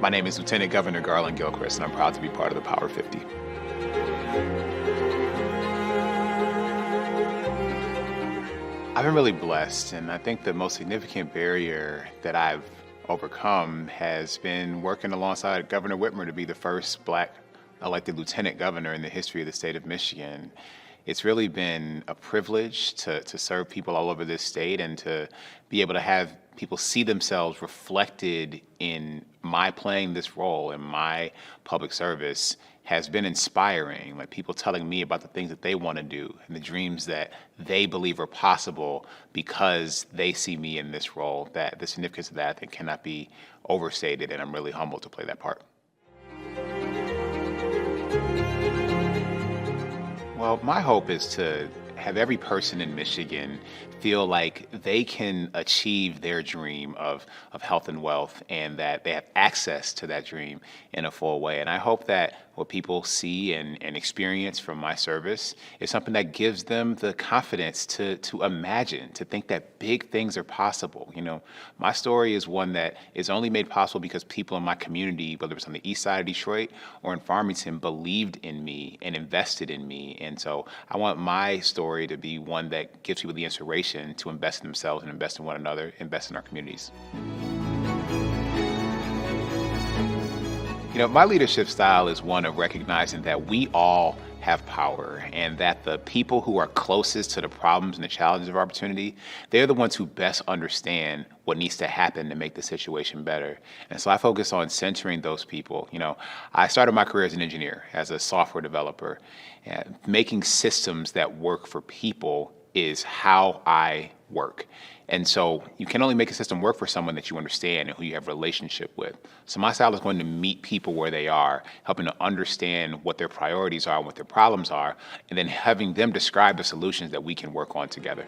My name is Lieutenant Governor Garlin Gilchrist, and I'm proud to be part of the Power 50. I've been really blessed, and I think the most significant barrier that I've overcome has been working alongside Governor Whitmer to be the first Black elected lieutenant governor in the history of the state of Michigan. It's really been a privilege to serve people all over this state and to be able to have people see themselves reflected in my playing this role in my public service has been inspiring. Like people telling me about the things that they want to do and the dreams that they believe are possible because they see me in this role, that the significance of that I think cannot be overstated, and I'm really humbled to play that part. Well, my hope is to have every person in Michigan feel like they can achieve their dream of health and wealth and that they have access to that dream in a full way. And I hope that what people see and experience from my service is something that gives them the confidence to imagine, to think that big things are possible. You know, my story is one that is only made possible because people in my community, whether it's on the east side of Detroit or in Farmington, believed in me and invested in me. And so I want my story to be one that gives people the inspiration to invest in themselves and invest in one another, invest in our communities. You know, my leadership style is one of recognizing that we all have power and that the people who are closest to the problems and the challenges of opportunity, they're the ones who best understand what needs to happen to make the situation better. And so I focus on centering those people. You know, I started my career as an engineer, as a software developer, and making systems that work for people is how I work. And so you can only make a system work for someone that you understand and who you have a relationship with. So my style is going to meet people where they are, helping to understand what their priorities are, what their problems are, and then having them describe the solutions that we can work on together.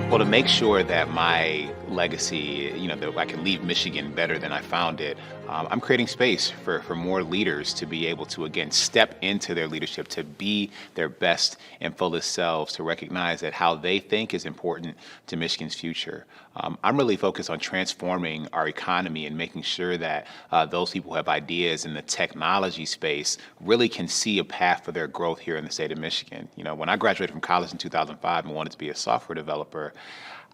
Well, to make sure that my legacy, you know, that I can leave Michigan better than I found it, I'm creating space for more leaders to be able to, again, step into their leadership, to be their best and fullest selves, to recognize that how they think is important to Michigan's future. I'm really focused on transforming our economy and making sure that those people who have ideas in the technology space really can see a path for their growth here in the state of Michigan. You know, when I graduated from college in 2005 and wanted to be a software developer,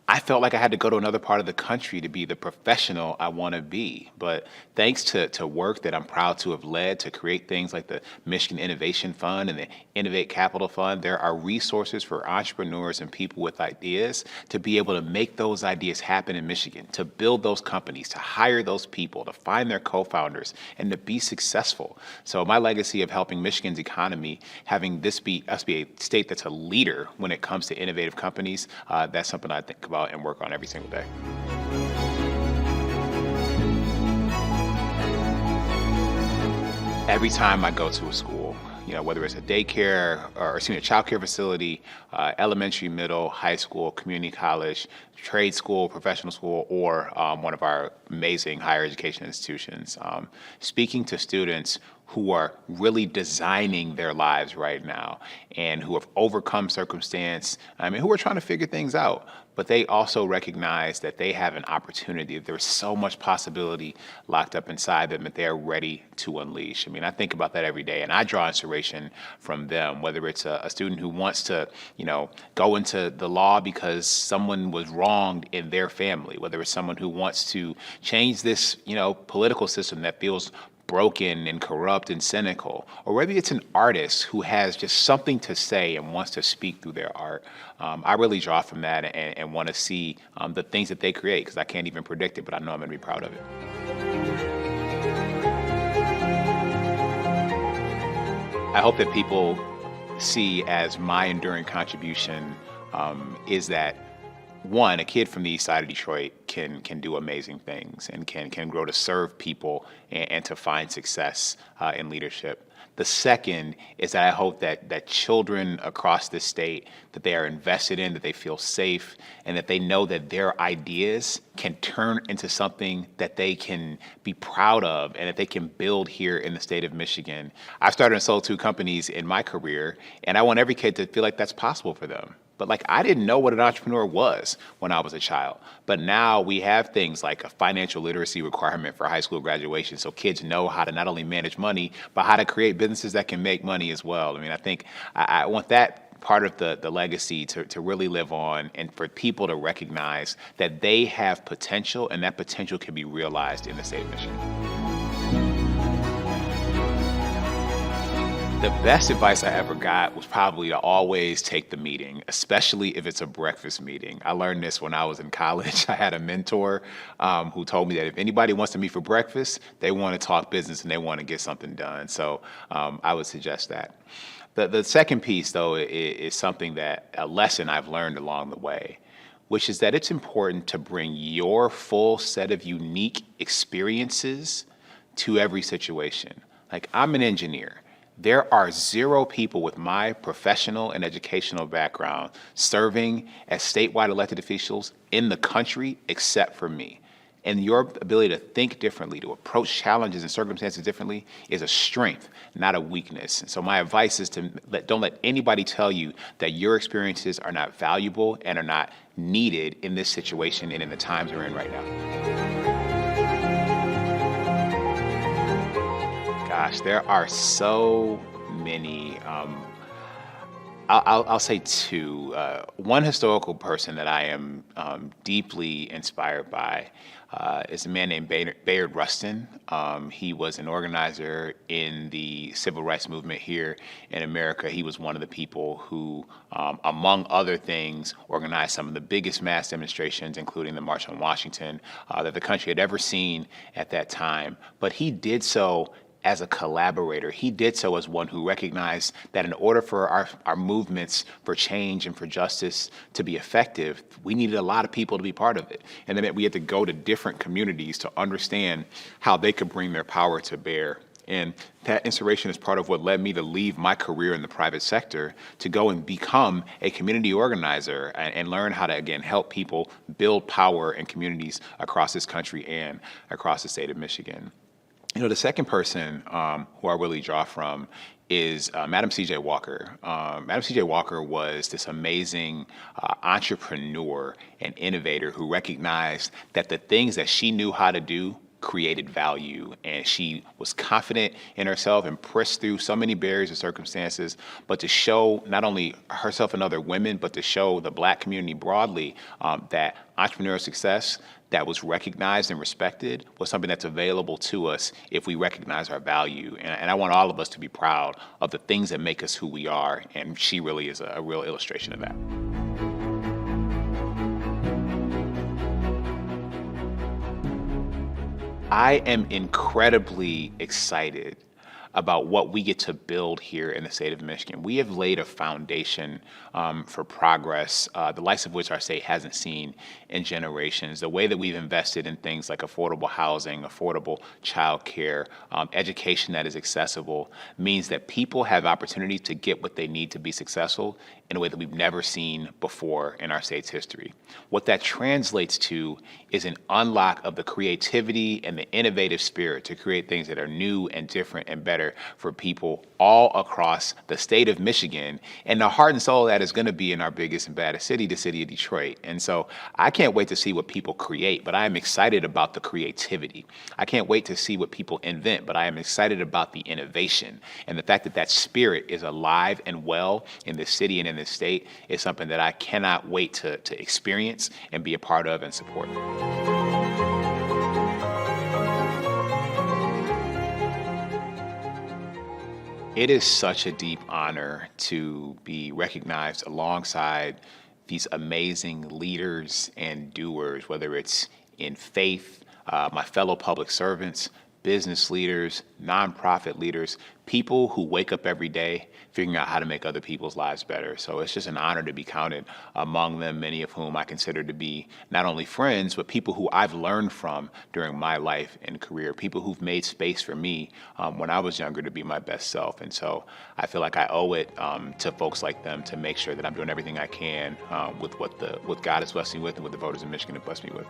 I felt like I had to go to another part of the country to be the professional I want to be. But thanks to work that I'm proud to have led to create things like the Michigan Innovation Fund and the Innovate Capital Fund, there are resources for entrepreneurs and people with ideas to be able to make those ideas happen in Michigan, to build those companies, to hire those people, to find their co-founders, and to be successful. So my legacy of helping Michigan's economy, having us be a state that's a leader when it comes to innovative companies, that's something I think about and work on every single day. Every time I go to a school, you know, whether it's a daycare or child care facility, elementary, middle, high school, community college, trade school, professional school, or one of our amazing higher education institutions, speaking to students who are really designing their lives right now and who have overcome circumstance, who are trying to figure things out. But they also recognize that they have an opportunity. There's so much possibility locked up inside them that they're ready to unleash. I think about that every day, and I draw inspiration from them, whether it's a student who wants to, go into the law because someone was wronged in their family, whether it's someone who wants to change this, political system that feels broken and corrupt and cynical, or whether it's an artist who has just something to say and wants to speak through their art. I really draw from that and want to see the things that they create, because I can't even predict it, but I know I'm going to be proud of it. I hope that people see as my enduring contribution is that, one, a kid from the east side of Detroit can do amazing things and can grow to serve people and to find success in leadership. The second is that I hope that children across the state, that they are invested in, that they feel safe, and that they know that their ideas can turn into something that they can be proud of and that they can build here in the state of Michigan. I started and sold 2 companies in my career, and I want every kid to feel like that's possible for them. but like I didn't know what an entrepreneur was when I was a child. But now we have things like a financial literacy requirement for high school graduation, so kids know how to not only manage money, but how to create businesses that can make money as well. I mean, I think I want that part of the legacy to really live on, and for people to recognize that they have potential and that potential can be realized in the state of Michigan. The best advice I ever got was probably to always take the meeting, especially if it's a breakfast meeting. I learned this when I was in college. I had a mentor who told me that if anybody wants to meet for breakfast, they want to talk business and they want to get something done. So I would suggest that. The second piece, though, is something that a lesson I've learned along the way, which is that it's important to bring your full set of unique experiences to every situation. Like, I'm an engineer. There are zero people with my professional and educational background serving as statewide elected officials in the country except for me. And your ability to think differently, to approach challenges and circumstances differently is a strength, not a weakness. And so my advice is to don't let anybody tell you that your experiences are not valuable and are not needed in this situation and in the times we're in right now. Gosh, there are so many. I'll say two. One historical person that I am deeply inspired by is a man named Bayard Rustin. He was an organizer in the civil rights movement here in America. He was one of the people who, among other things, organized some of the biggest mass demonstrations, including the March on Washington, that the country had ever seen at that time. But he did so as a collaborator. He did so as one who recognized that in order for our movements for change and for justice to be effective, we needed a lot of people to be part of it. And that meant we had to go to different communities to understand how they could bring their power to bear. And that inspiration is part of what led me to leave my career in the private sector to go and become a community organizer and learn how to, again, help people build power in communities across this country and across the state of Michigan. You know, the second person who I really draw from is Madam C.J. Walker. Madam C.J. Walker was this amazing entrepreneur and innovator who recognized that the things that she knew how to do created value, and she was confident in herself and pressed through so many barriers and circumstances, but to show not only herself and other women, but to show the Black community broadly that entrepreneurial success that was recognized and respected was something that's available to us if we recognize our value. And I want all of us to be proud of the things that make us who we are, and she really is a real illustration of that. I am incredibly excited about what we get to build here in the state of Michigan. We have laid a foundation for progress, the likes of which our state hasn't seen in generations. The way that we've invested in things like affordable housing, affordable childcare, education that is accessible means that people have opportunity to get what they need to be successful in a way that we've never seen before in our state's history. What that translates to is an unlock of the creativity and the innovative spirit to create things that are new and different and better for people all across the state of Michigan. And the heart and soul of that is going to be in our biggest and baddest city, the city of Detroit. And so I can't wait to see what people create, but I am excited about the creativity. I can't wait to see what people invent, but I am excited about the innovation. And the fact that that spirit is alive and well in this city and in this state is something that I cannot wait to experience and be a part of and support. It is such a deep honor to be recognized alongside these amazing leaders and doers, whether it's in faith, my fellow public servants, business leaders, nonprofit leaders, people who wake up every day figuring out how to make other people's lives better. So it's just an honor to be counted among them, many of whom I consider to be not only friends, but people who I've learned from during my life and career, people who've made space for me when I was younger to be my best self. And so I feel like I owe it to folks like them to make sure that I'm doing everything I can with what God has blessed me with and what the voters in Michigan have blessed me with.